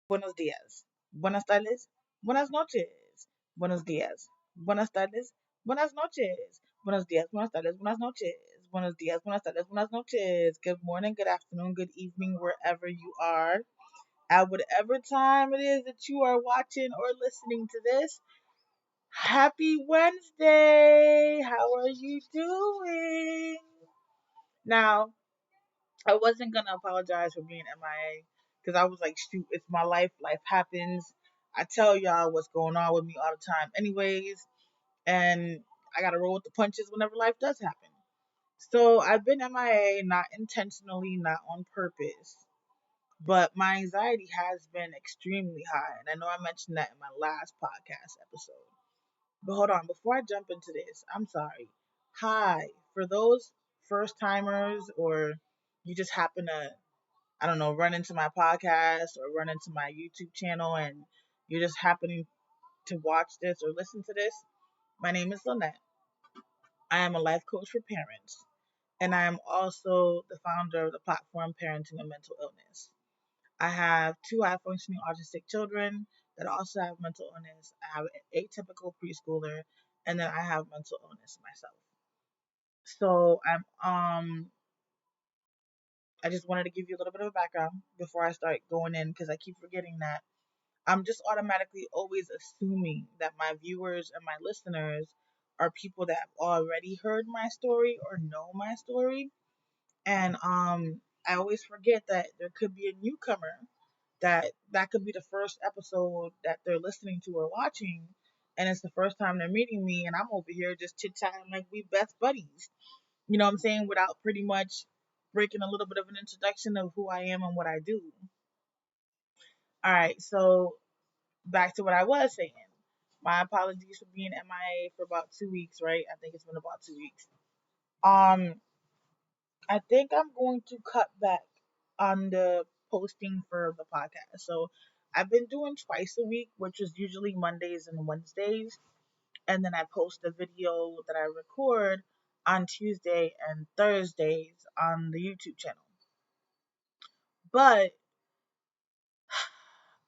Buenos días. Buenas tardes. Buenas noches. Buenos días. Buenas tardes. Buenas noches. Buenos días. Buenas tardes. Buenas noches. Buenos días. Buenas tardes. Buenas noches. Good morning, good afternoon, good evening, wherever you are. At whatever time it is that you are watching or listening to this. Happy Wednesday. How are you doing? Now, I wasn't gonna apologize for being MIA because I was like, shoot, it's my life. Life happens. I tell y'all what's going on with me all the time, anyways, and I gotta roll with the punches whenever life does happen. So I've been MIA, not intentionally, not on purpose, but my anxiety has been extremely high, and I know I mentioned that in my last podcast episode. But hold on, before I jump into this, I'm sorry. Hi, for those first timers or you just happen to I don't know, run into my podcast or run into my YouTube channel and you're just happening to watch this or listen to this, my name is Linette. I am a life coach for parents, and I am also the founder of the platform Parenting and Mental Illness. I have two high functioning autistic children that also have mental illness. I have an atypical preschooler, and then I have mental illness myself. So I just wanted to give you a little bit of a background before I start going in because I keep forgetting that I'm just automatically always assuming that my viewers and my listeners are people that have already heard my story or know my story. And I always forget that there could be a newcomer that could be the first episode that they're listening to or watching, and it's the first time they're meeting me, and I'm over here just chit chatting like we best buddies. You know what I'm saying? Without pretty much breaking a little bit of an introduction of who I am and what I do. All right, so back to what I was saying. My apologies for being MIA for about 2 weeks, right? I think it's been about 2 weeks. Um, I think I'm going to cut back on the posting for the podcast. So I've been doing twice a week, which is usually Mondays and Wednesdays, and then I post a video that I record on Tuesday and Thursdays on the YouTube channel. But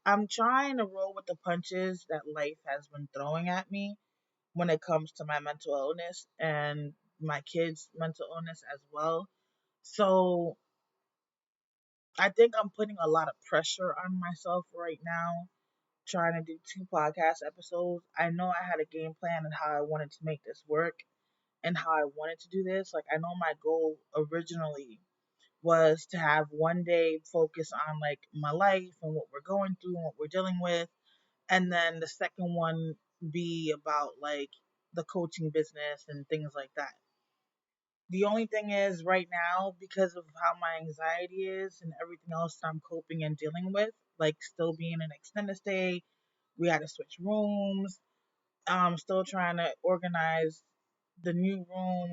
I'm trying to roll with the punches that life has been throwing at me when it comes to my mental illness and my kids' mental illness as well. So I think I'm putting a lot of pressure on myself right now, trying to do two podcast episodes. I know I had a game plan and how I wanted to make this work and how I wanted to do this. Like, I know my goal originally was to have one day focus on like my life and what we're going through and what we're dealing with, and then the second one be about like the coaching business and things like that. The only thing is right now, because of how my anxiety is and everything else that I'm coping and dealing with, like still being in extended stay, we had to switch rooms. I'm still trying to organize the new room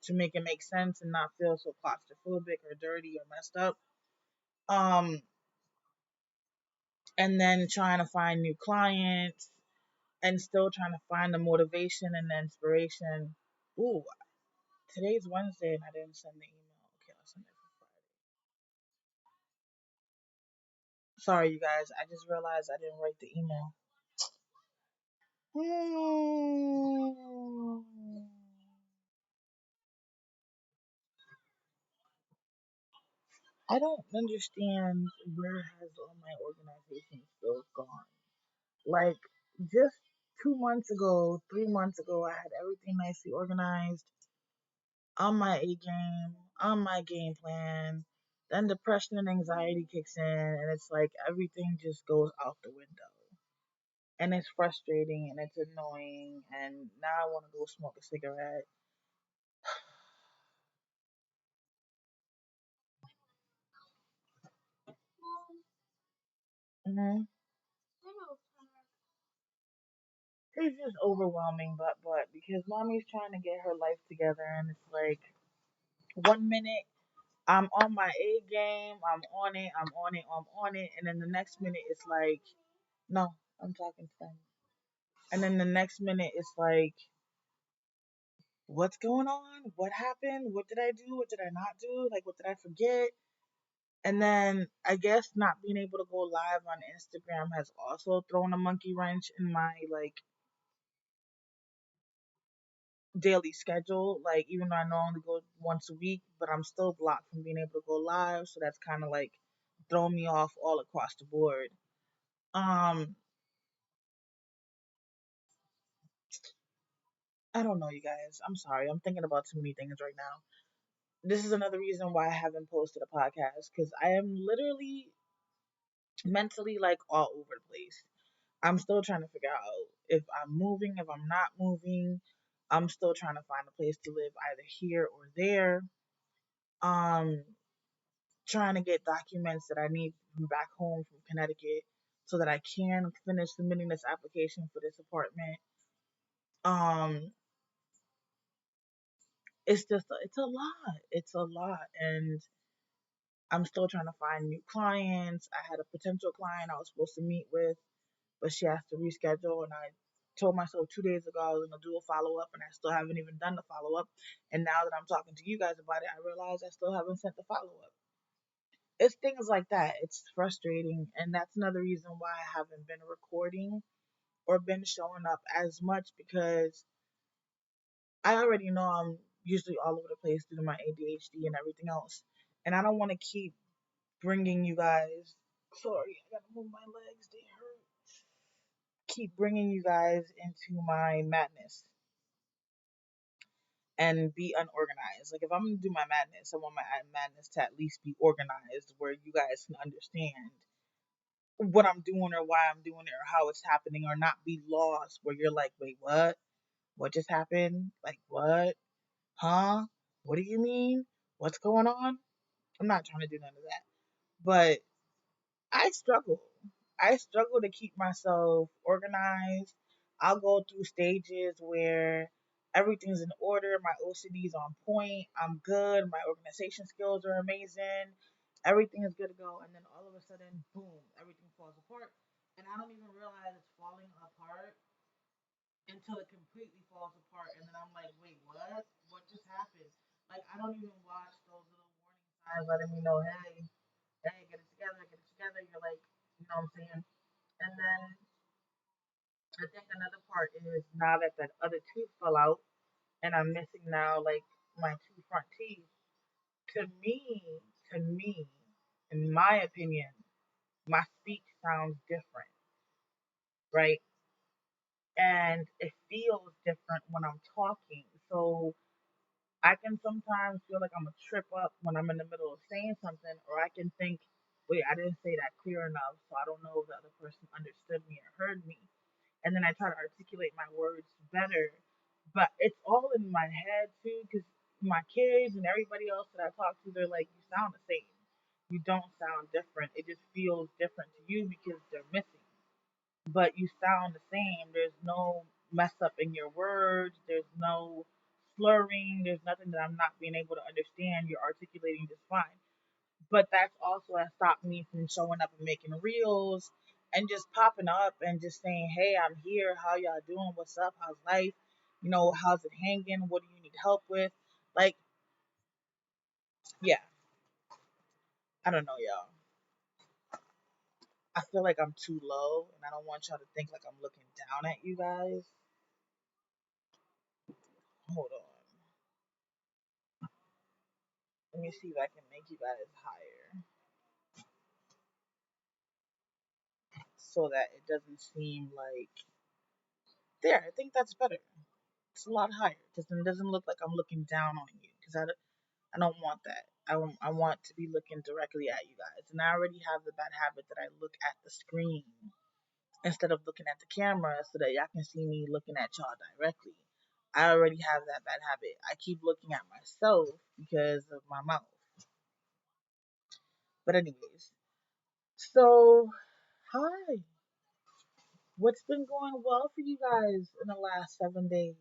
to make it make sense and not feel so claustrophobic or dirty or messed up. Um, and then trying to find new clients and still trying to find the motivation and the inspiration. Ooh, today's Wednesday and I didn't send the email. Okay, I'll send it for Friday. Sorry, you guys. I just realized I didn't write the email. Hmm. I don't understand where has all my organization skills gone. Like just 2 months ago, 3 months ago, I had everything nicely organized on my A game, on my game plan. Then depression and anxiety kicks in, and it's like everything just goes out the window. And it's frustrating and it's annoying. And now I want to go smoke a cigarette. hmm It's just overwhelming, but because mommy's trying to get her life together, and it's like 1 minute I'm on my A game, I'm on it, I'm on it, I'm on it, and then the next minute it's like, no, I'm talking to them. And then the next minute it's like, what's going on? What happened? What did I do? What did I not do? Like, what did I forget? And then I guess not being able to go live on Instagram has also thrown a monkey wrench in my like daily schedule. Like even though I know I only go once a week, but I'm still blocked from being able to go live. So that's kind of like thrown me off all across the board. Um, I don't know, you guys. I'm sorry. I'm thinking about too many things right now. This is another reason why I haven't posted a podcast because I am literally mentally like all over the place. I'm still trying to figure out if I'm moving, if I'm not moving. I'm still trying to find a place to live either here or there. Um, Trying to get documents that I need from back home from Connecticut so that I can finish submitting this application for this apartment. Um, it's just it's a lot. It's a lot, and I'm still trying to find new clients. I had a potential client I was supposed to meet with, but she has to reschedule, and I told myself 2 days ago I was gonna do a follow up, and I still haven't even done the follow up. And now that I'm talking to you guys about it, I realize I still haven't sent the follow up. It's things like that. It's frustrating, and that's another reason why I haven't been recording or been showing up as much because I already know I'm usually all over the place due to my ADHD and everything else, and I don't want to keep bringing you guys. Sorry, I gotta move my legs. They hurt. Keep bringing you guys into my madness and be unorganized. Like if I'm gonna do my madness, I want my madness to at least be organized where you guys can understand what I'm doing or why I'm doing it or how it's happening or not be lost where you're like, wait, what? What just happened? Like what? Huh? What do you mean? What's going on? I'm not trying to do none of that. But I struggle. I struggle to keep myself organized. I'll go through stages where everything's in order, my OCD's on point, I'm good, my organization skills are amazing, everything is good to go, and then all of a sudden, boom, everything falls apart. And I don't even realize it's falling apart until it completely falls apart. And then I'm like, wait, what? What just happened? Like, I don't even watch those little warning signs letting me know, hey, get it together, get it together. You're like, you know what I'm saying? And then I think another part is now that that other tooth fell out and I'm missing now like my two front teeth. To me, to me, in my opinion, my speech sounds different, right? And it feels different when I'm talking. So I can sometimes feel like I'm gonna trip up when I'm in the middle of saying something, or I can think, wait, I didn't say that clear enough, so I don't know if the other person understood me or heard me. And then I try to articulate my words better. But it's all in my head too, because my kids and everybody else that I talk to, they're like, you sound the same. You don't sound different. It just feels different to you because they're missing. But you sound the same. There's no mess up in your words. There's no slurring. There's nothing that I'm not being able to understand. You're articulating just fine. But that's also has stopped me from showing up and making reels and just popping up and just saying, hey, I'm here. How y'all doing? What's up? How's life? You know, how's it hanging? What do you need help with? Like, yeah, I don't know, y'all. I feel like I'm too low and I don't want y'all to think like I'm looking down at you guys. Hold on. Let me see if I can make you guys higher so that it doesn't seem like. There, I think that's better. It's a lot higher because then it doesn't look like I'm looking down on you because I don't want that. I want to be looking directly at you guys. And I already have the bad habit that I look at the screen instead of looking at the camera so that y'all can see me looking at y'all directly. I already have that bad habit. I keep looking at myself because of my mouth. But anyways, so hi. What's been going well for you guys in the last 7 days?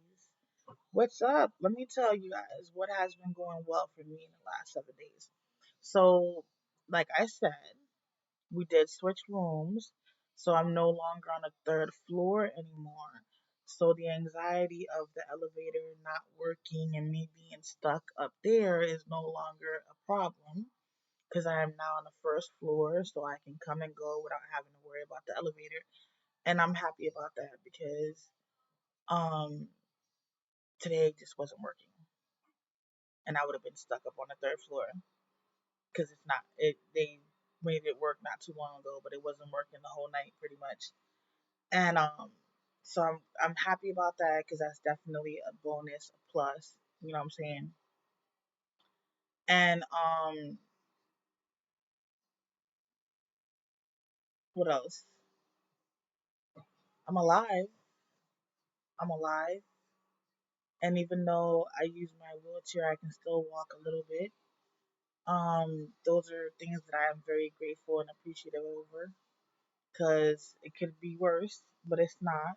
What's up? Let me tell you guys what has been going well for me in the last 7 days. So, like I said, we did switch rooms, so I'm no longer on the third floor anymore. So the anxiety of the elevator not working and me being stuck up there is no longer a problem. because I am now on the first floor, so I can come and go without having to worry about the elevator. And I'm happy about that because um today just wasn't working, and I would have been stuck up on the third floor because it's not it. They made it work not too long ago, but it wasn't working the whole night pretty much. And so I'm happy about that because that's definitely a bonus, a plus. You know what I'm saying? And what else? I'm alive. I'm alive. And even though I use my wheelchair, I can still walk a little bit. Those are things that I am very grateful and appreciative over because it could be worse, but it's not.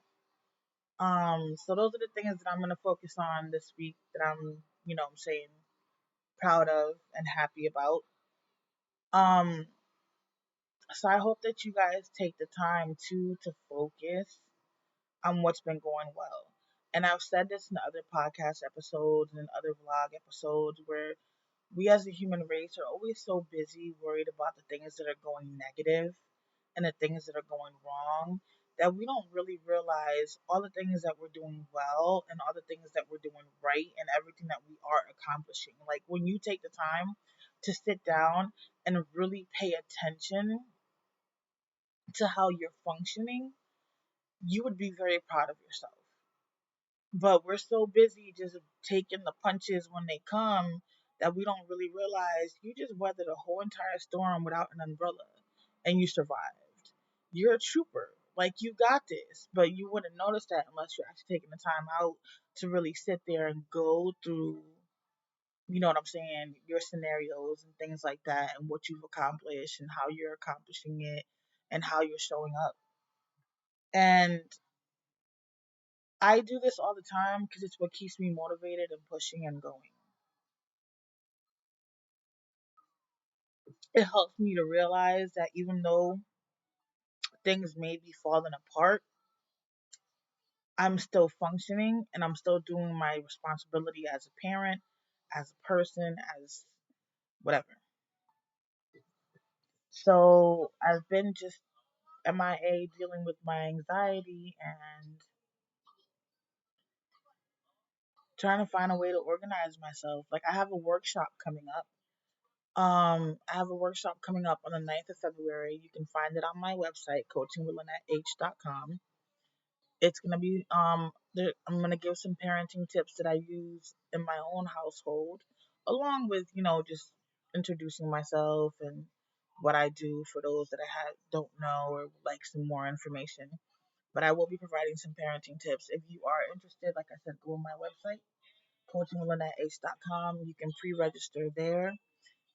So those are the things that I'm gonna focus on this week that I'm, I'm saying, proud of and happy about. Um, so I hope that you guys take the time to focus on what's been going well. And I've said this in other podcast episodes and other vlog episodes where we as a human race are always so busy worried about the things that are going negative and the things that are going wrong that we don't really realize all the things that we're doing well and all the things that we're doing right and everything that we are accomplishing. Like when you take the time to sit down and really pay attention to how you're functioning, you would be very proud of yourself. But we're so busy just taking the punches when they come that we don't really realize you just weathered a whole entire storm without an umbrella and you survived. You're a trooper. Like you got this, but you wouldn't notice that unless you're actually taking the time out to really sit there and go through, you know what I'm saying, your scenarios and things like that and what you've accomplished and how you're accomplishing it and how you're showing up. And I do this all the time because it's what keeps me motivated and pushing and going. It helps me to realize that even though things may be falling apart, I'm still functioning and I'm still doing my responsibility as a parent, as a person, as whatever. So I've been just MIA dealing with my anxiety and trying to find a way to organize myself. Like I have a workshop coming up. I have a workshop coming up on the 9th of February. You can find it on my website, coachingwithlinetteh.com. It's gonna be I'm gonna give some parenting tips that I use in my own household, along with just introducing myself and what I do for those that don't know or would like some more information. But I will be providing some parenting tips. If you are interested, like I said, go on my website, coachingwithlinetteh.com. You can pre-register there.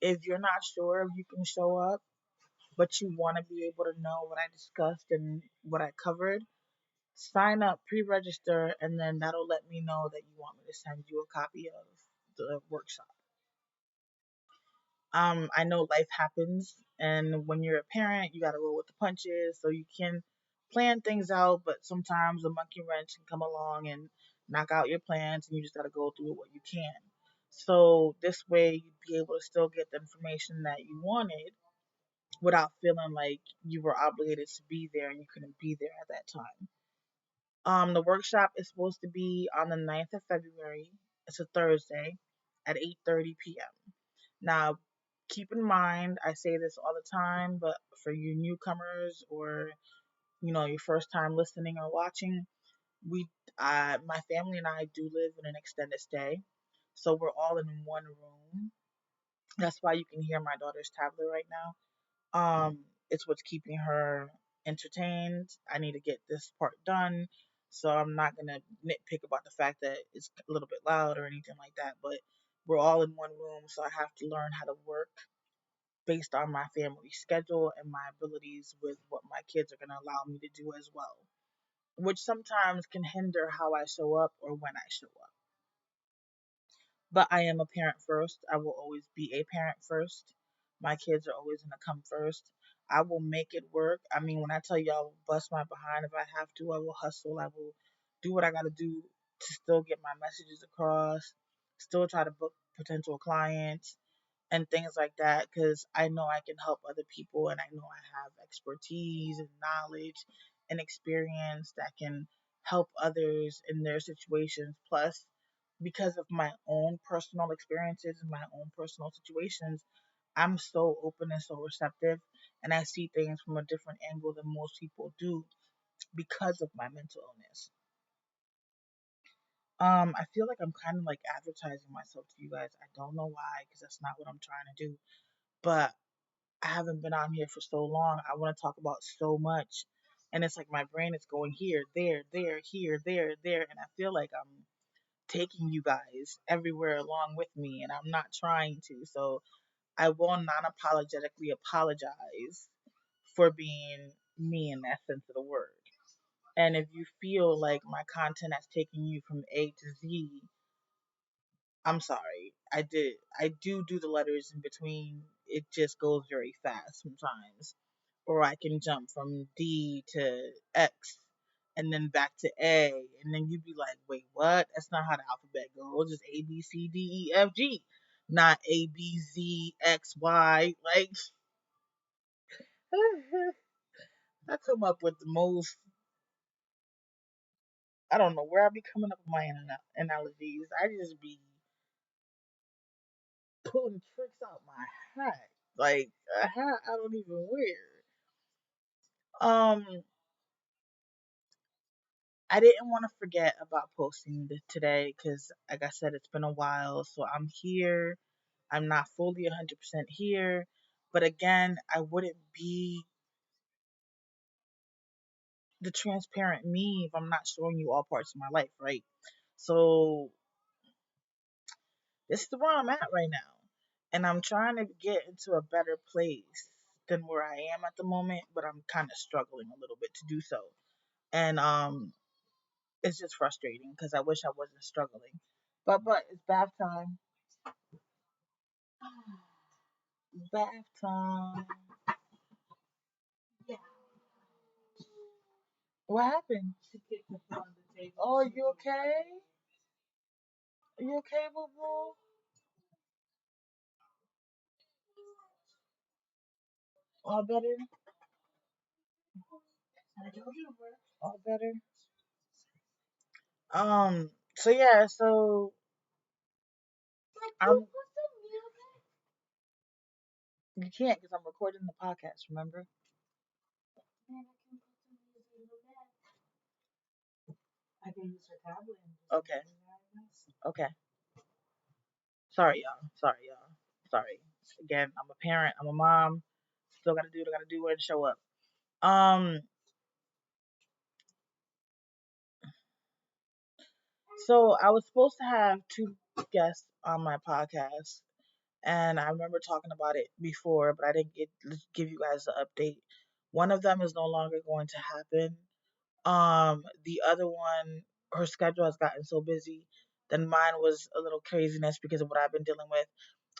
If you're not sure if you can show up, but you want to be able to know what I discussed and what I covered, sign up, pre-register, and then that'll let me know that you want me to send you a copy of the workshop. I know life happens, and when you're a parent, you got to roll with the punches, so you can plan things out, but sometimes a monkey wrench can come along and knock out your plans, and you just got to go through what you can. So this way, you'd be able to still get the information that you wanted without feeling like you were obligated to be there and you couldn't be there at that time. The workshop is supposed to be on the 9th of February. It's a Thursday at 8:30 p.m. Now, keep in mind, I say this all the time, but for you newcomers or your first time listening or watching, we, my family and I do live in an extended stay, so we're all in one room. That's why you can hear my daughter's tablet right now. It's what's keeping her entertained. I need to get this part done. So I'm not gonna nitpick about the fact that it's a little bit loud or anything like that, but we're all in one room, so I have to learn how to work based on my family schedule and my abilities with what my kids are gonna allow me to do as well, which sometimes can hinder how I show up or when I show up. But I am a parent first. I will always be a parent first. My kids are always going to come first. I will make it work. I mean, when I tell you I will bust my behind if I have to, I will hustle. I will do what I got to do to still get my messages across, still try to book potential clients, and things like that, because I know I can help other people and I know I have expertise and knowledge and experience that can help others in their situations. Plus, because of my own personal experiences and my own personal situations, I'm so open and so receptive, and I see things from a different angle than most people do because of my mental illness. I feel like I'm kind of like advertising myself to you guys. I don't know why, because that's not what I'm trying to do. But I haven't been on here for so long. I want to talk about so much. And it's like my brain is going here, there, here, there. And I feel like I'm taking you guys everywhere along with me. And I'm not trying to. So I will non apologetically apologize for being me in that sense of the word. And if you feel like my content has taken you from A to Z, I'm sorry. I do the letters in between. It just goes very fast sometimes. Or I can jump from D to X and then back to A. And then you'd be like, wait, what? That's not how the alphabet goes. It's A, B, C, D, E, F, G. Not A, B, Z, X, Y. Like, I come up with the most, I don't know where I be coming up with my analogies. I just be pulling tricks out my hat. Like a hat I don't even wear. Um, I didn't want to forget about posting today because, like I said, it's been a while. So I'm here. I'm not fully 100% here. But again, I wouldn't be the transparent me if I'm not showing you all parts of my life, right? So this is where I'm at right now. And I'm trying to get into a better place than where I am at the moment, but I'm kind of struggling a little bit to do so. And it's just frustrating because I wish I wasn't struggling. But it's bath time. Bath time. What happened? Oh, you okay? You okay, boo boo? All better? All better? So yeah, so I'm you can't because I'm recording the podcast, remember? Okay. Okay. Sorry, y'all. Sorry, y'all. Sorry. Again, I'm a parent. I'm a mom. Still gotta do what I gotta do and show up. Um. So I was supposed to have two guests on my podcast, and I remember talking about it before, but I didn't give you guys the update. One of them is no longer going to happen. The other one, her schedule has gotten so busy. Then mine was a little craziness because of what I've been dealing with.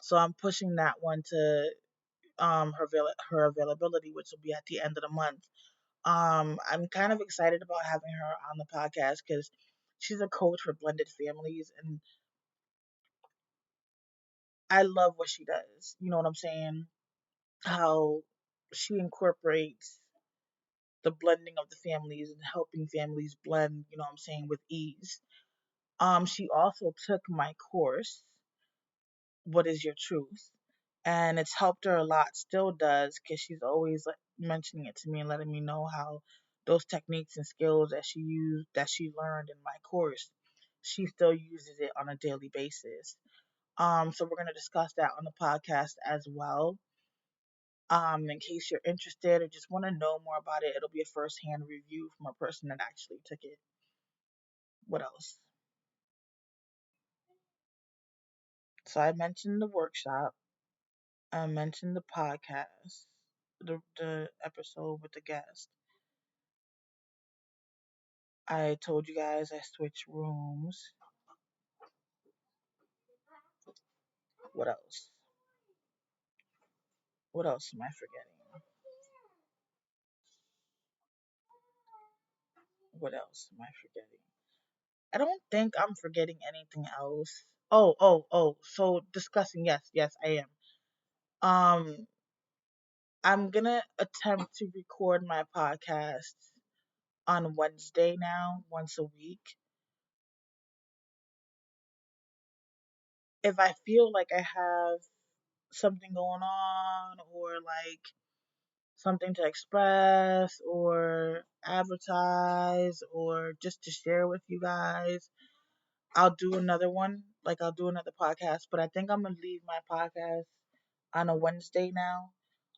So I'm pushing that one to her availability, which will be at the end of the month. I'm kind of excited about having her on the podcast because she's a coach for blended families, and I love what she does. You know what I'm saying? How she incorporates the blending of the families and helping families blend, you know what I'm saying, with ease. She also took my course, What is Your Truth? And it's helped her a lot, still does, because she's always like, mentioning it to me and letting me know how those techniques and skills that she used, that she learned in my course, she still uses it on a daily basis. So we're going to discuss that on the podcast as well. In case you're interested or just want to know more about it, it'll be a first-hand review from a person that actually took it. What else? So I mentioned the workshop. I mentioned the podcast, the episode with the guest. I told you guys I switched rooms. What else? What else am I forgetting? What else am I forgetting? I don't think I'm forgetting anything else. Oh. So discussing, yes, I am. Um, I'm gonna attempt to record my podcast on Wednesday now, once a week. If I feel like I have something going on, or like something to express or advertise or just to share with you guys, I'll do another one. Like I'll do another podcast, but I think I'm gonna leave my podcast on a Wednesday now.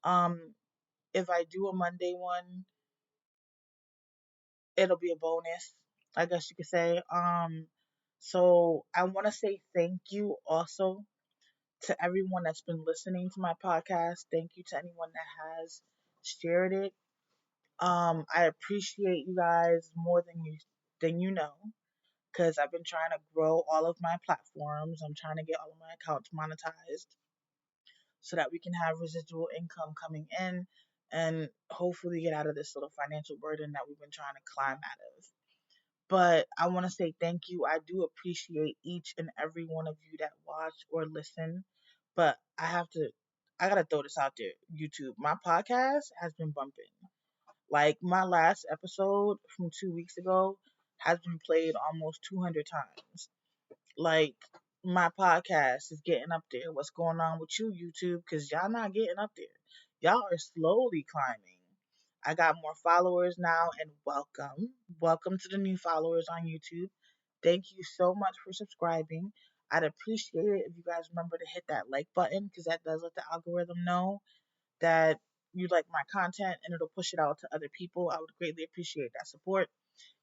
Um, if I do a Monday one, it'll be a bonus, I guess you could say. So I want to say thank you also to everyone that's been listening to my podcast. Thank you to anyone that has shared it. I appreciate you guys more than you know, because I've been trying to grow all of my platforms. I'm trying to get all of my accounts monetized so that we can have residual income coming in and hopefully get out of this little financial burden that we've been trying to climb out of. But I want to say thank you. I do appreciate each and every one of you that watch or listen. But I gotta throw this out there. YouTube, my podcast has been bumping. Like my last episode from 2 weeks ago has been played almost 200 times. Like my podcast is getting up there. What's going on with you, YouTube? Because y'all not getting up there. Y'all are slowly climbing. I got more followers now, and welcome. Welcome to the new followers on YouTube. Thank you so much for subscribing. I'd appreciate it if you guys remember to hit that like button because that does let the algorithm know that you like my content and it'll push it out to other people. I would greatly appreciate that support.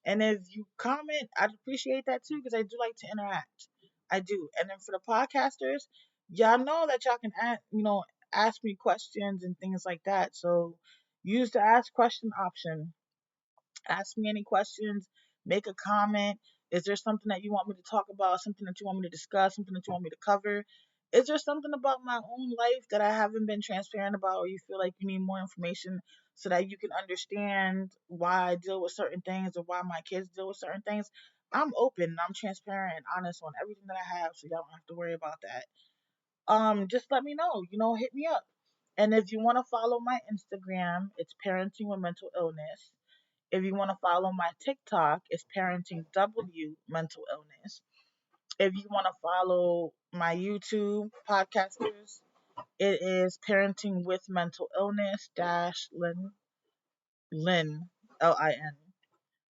And if you comment, I'd appreciate that too because I do like to interact. I do. And then for the podcasters, y'all know that y'all can ask me questions and things like that. So use the ask question option. Ask me any questions, make a comment. Is there something that you want me to talk about, something that you want me to discuss, something that you want me to cover? Is there something about my own life that I haven't been transparent about, or you feel like you need more information so that you can understand why I deal with certain things or why my kids deal with certain things? I'm open and I'm transparent and honest on everything that I have, so y'all don't have to worry about that. Just let me know, hit me up. And if you want to follow my Instagram, it's parenting with mental illness. If you want to follow my TikTok, it's Parenting W Mental Illness. If you want to follow my YouTube podcasters, it is Parenting with Mental Illness dash Lynn Lin.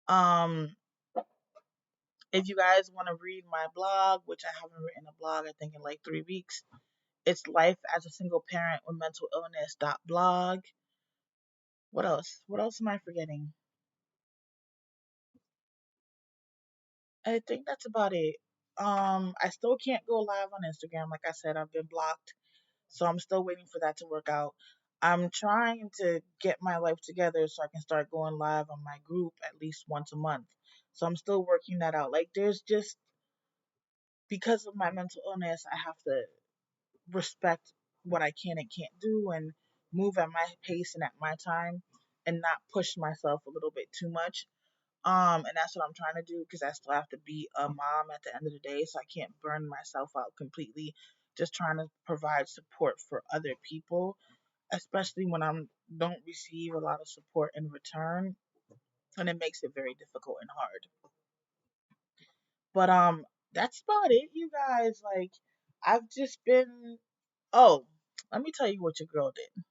Um, if you guys want to read my blog, which I haven't written a blog, I think in like 3 weeks, it's Life as a Single Parent with Mental Illness dot blog. What else? What else am I forgetting? I think that's about it. I still can't go live on Instagram. Like I said, I've been blocked. So I'm still waiting for that to work out. I'm trying to get my life together so I can start going live on my group at least once a month. So I'm still working that out. Like there's just because of my mental illness, I have to respect what I can and can't do and move at my pace and at my time and not push myself a little bit too much. And that's what I'm trying to do because I still have to be a mom at the end of the day, so I can't burn myself out completely. Just trying to provide support for other people, especially when I don't receive a lot of support in return, and it makes it very difficult and hard. But that's about it, you guys. Like, I've just been. Oh, let me tell you what your girl did.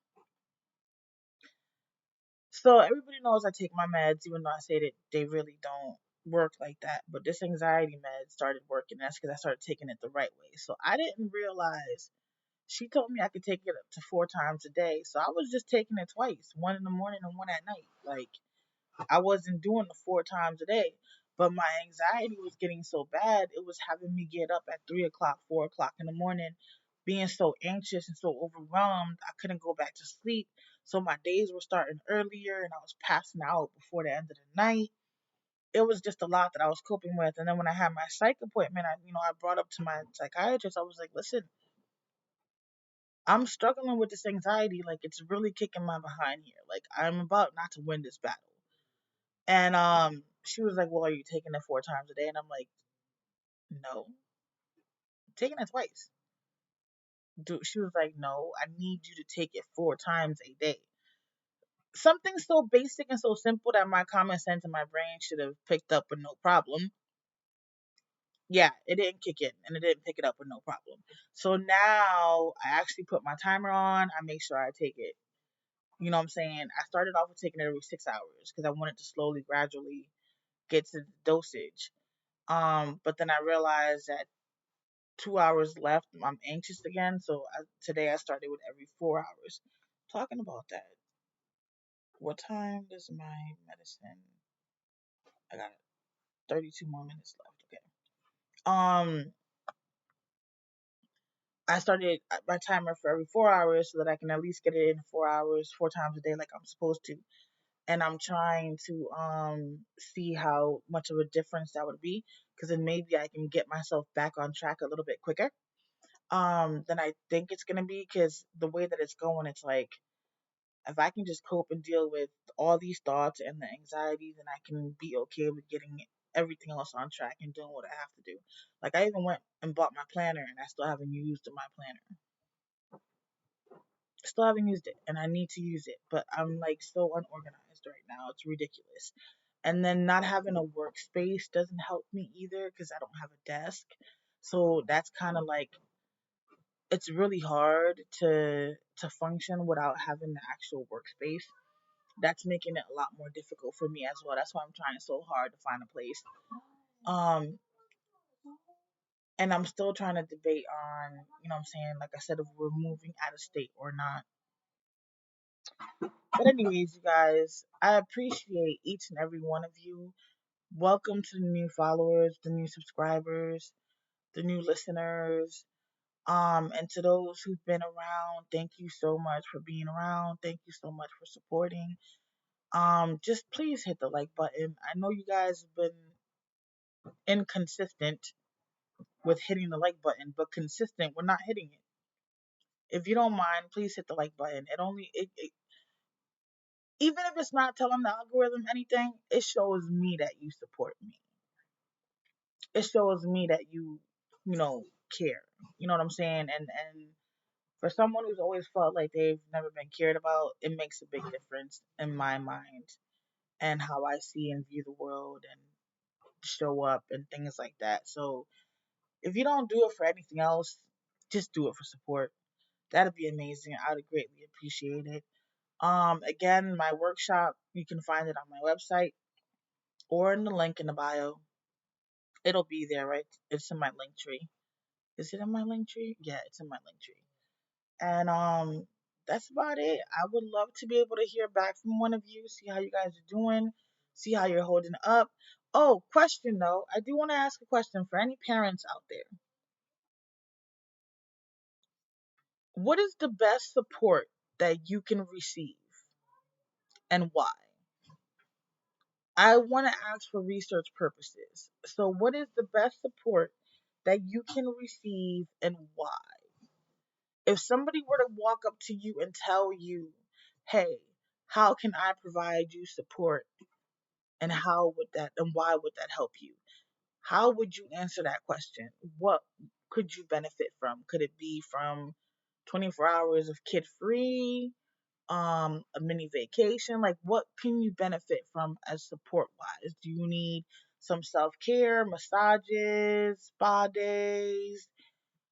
So everybody knows I take my meds, even though I say that they really don't work like that. But this anxiety med started working. That's because I started taking it the right way. So I didn't realize she told me I could take it up to 4 times a day. So I was just taking it twice, one in the morning and one at night. Like I wasn't doing the 4 times a day. But my anxiety was getting so bad, it was having me get up at 3 o'clock, 4 o'clock in the morning, being so anxious and so overwhelmed. I couldn't go back to sleep. So my days were starting earlier and I was passing out before the end of the night. It was just a lot that I was coping with. And then when I had my psych appointment, I brought up to my psychiatrist, I was like, listen, I'm struggling with this anxiety. Like it's really kicking my behind here. Like I'm about not to win this battle. And she was like, well, are you taking it 4 times a day? And I'm like, no, I'm taking it twice. She was like, no, I need you to take it 4 times a day. Something so basic and so simple that my common sense and my brain should have picked up with no problem. Yeah, it didn't kick in and it didn't pick it up with no problem. So now I actually put my timer on. I make sure I take it. You know what I'm saying? I started off with taking it every 6 hours because I wanted to slowly, gradually get to the dosage. But then I realized that 2 hours left, I'm anxious again. So today I started with every 4 hours. Talking about that, what time does my medicine? I got 32 more minutes left. Okay. Um, I started my timer for every 4 hours so that I can at least get it in 4 hours, 4 times a day, like I'm supposed to. And I'm trying to see how much of a difference that would be, because then maybe I can get myself back on track a little bit quicker than I think it's gonna be. Because the way that it's going, it's like if I can just cope and deal with all these thoughts and the anxiety, then I can be okay with getting everything else on track and doing what I have to do. Like I even went and bought my planner, and I still haven't used my planner. Still haven't used it, and I need to use it, but I'm like so unorganized right now. It's ridiculous. And then not having a workspace doesn't help me either because I don't have a desk. So that's kind of like it's really hard to function without having the actual workspace. That's making it a lot more difficult for me as well. That's why I'm trying so hard to find a place. Um, and I'm still trying to debate on, you know what I'm saying, like I said, if we're moving out of state or not. But anyways, you guys, I appreciate each and every one of you. Welcome to the new followers, the new subscribers, the new listeners. And to those who've been around, thank you so much for being around. Thank you so much for supporting. Just please hit the like button. I know you guys have been inconsistent with hitting the like button, but consistent with not hitting it. If you don't mind, please hit the like button. It even if it's not telling the algorithm anything, it shows me that you support me. It shows me that you care. You know what I'm saying? And for someone who's always felt like they've never been cared about, it makes a big difference in my mind and how I see and view the world and show up and things like that. So if you don't do it for anything else, just do it for support. That'd be amazing. I would greatly appreciate it. Again, my workshop, you can find it on my website or in the link in the bio. It'll be there, right? It's in my link tree. Is it in my link tree? Yeah, it's in my link tree. And that's about it. I would love to be able to hear back from one of you, see how you guys are doing, see how you're holding up. Oh, question though. I do want to ask a question for any parents out there. What is the best support that you can receive and why? I want to ask for research purposes. So, what is the best support that you can receive and why? If somebody were to walk up to you and tell you, hey, how can I provide you support and how would that and why would that help you? How would you answer that question? What could you benefit from? Could it be from 24 hours of kid free, a mini vacation? Like what can you benefit from as support wise? Do you need some self-care, massages, spa days?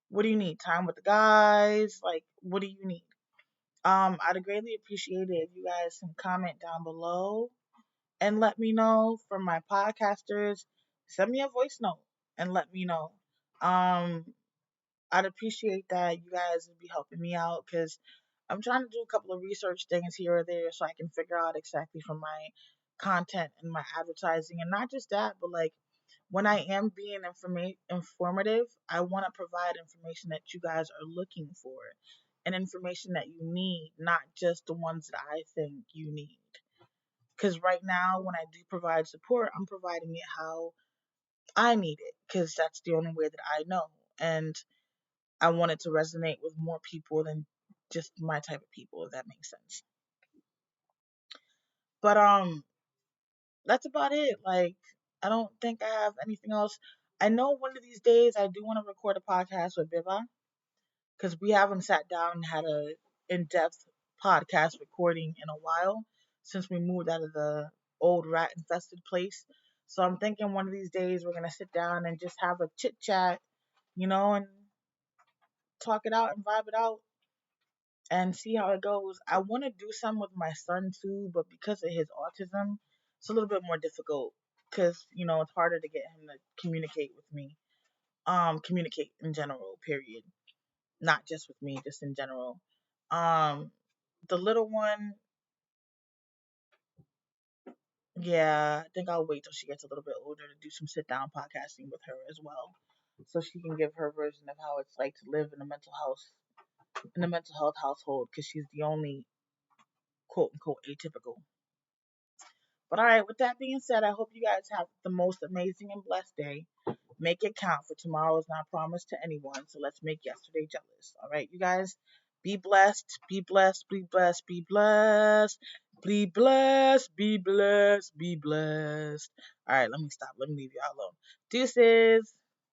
What do you need? Time with the guys? Like what do you need? I'd greatly appreciate it if you guys can comment down below and let me know. For my podcasters, send me a voice note and let me know. Um, I'd appreciate that. You guys would be helping me out because I'm trying to do a couple of research things here or there so I can figure out exactly from my content and my advertising, and not just that, but like when I am being informative, I want to provide information that you guys are looking for and information that you need, not just the ones that I think you need. Because right now, when I do provide support, I'm providing it how I need it because that's the only way that I know. And I want it to resonate with more people than just my type of people, if that makes sense. But that's about it. Like, I don't think I have anything else. I know one of these days I do want to record a podcast with Biba. because we haven't sat down and had a in-depth podcast recording in a while since we moved out of the old rat infested place. So I'm thinking one of these days we're gonna sit down and just have a chit chat, and talk it out and vibe it out and see how it goes. I want to do some with my son too, but because of his autism, it's a little bit more difficult because it's harder to get him to communicate with me. Communicate in general, period. Not just with me, just in general. Um, the little one, yeah, I think I'll wait till she gets a little bit older to do some sit down podcasting with her as well, so she can give her version of how it's like to live in a mental health household, because she's the only quote unquote atypical. But all right, with that being said, I hope you guys have the most amazing and blessed day. Make it count, for tomorrow is not promised to anyone. So let's make yesterday jealous. All right, you guys, be blessed, be blessed, be blessed, be blessed, be blessed, be blessed, be blessed. All right, let me stop. Let me leave y'all alone. Deuces.